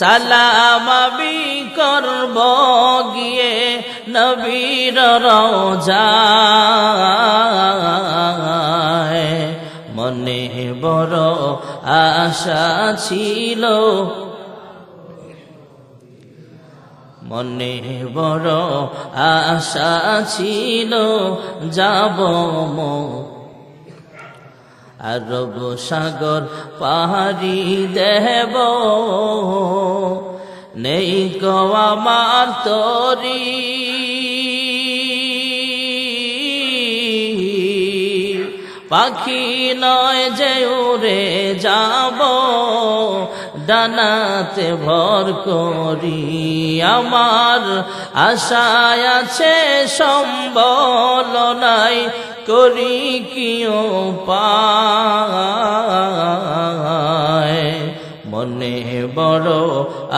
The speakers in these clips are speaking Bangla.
সালাম আমি করব গিয়ে নবীর রওজায় মনে বড় আশা ছিল মনে বড় আশা ছিল যাব আরব সাগর পাহাড়ি দেব নেই গো আমার তরি পাখি নয় যে উড়ে যাব ডানাতে ভর করি আমার আশায় আছে সম্বল নাই করি কি উপায় মনে বড়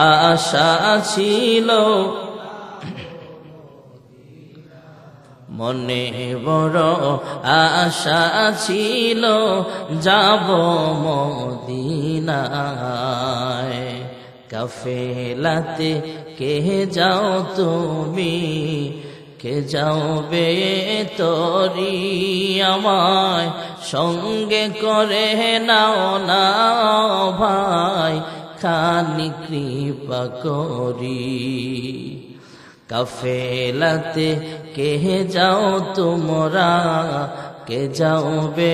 আশা ছিল মনে বড় আশা ছিল যাব মদিনায় কাফেলাতে কে যাও তুমি কে যাবে তরি আমায় সঙ্গে করে নাও না ভাই খানি কৃপা করি কাফেলাতে কে যাও তোমরা কে যাবে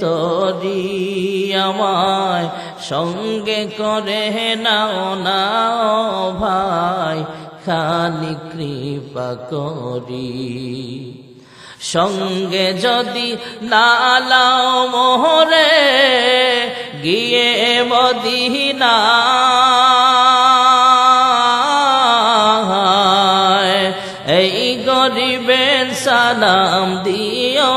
তরি আমায় সঙ্গে করে নাও না ভাই খানি কৃপা করি সঙ্গে যদি না লাও মোহরে গিয়ে মদিনা এই গরিবের সালাম দিও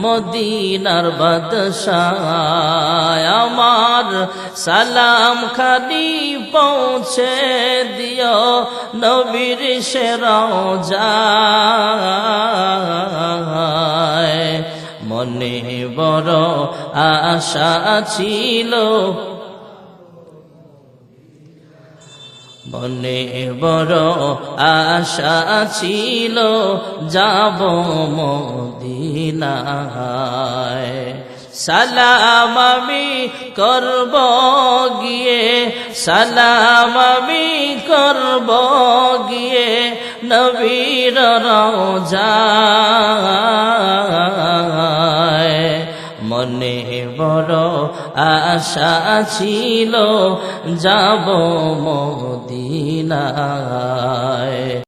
মদিনার বাদশাহ আমার সালাম খানি পৌঁছে দিও নবীর সে রওজায় মনে বড় আশা ছিল মনে বড় আশা ছিল যাব মদিনায় সালাম আমি করব গিয়ে সালাম আমি করব গিয়ে নবীর রওজায় মনে বড় আশা ছিল যাব মদিনায়।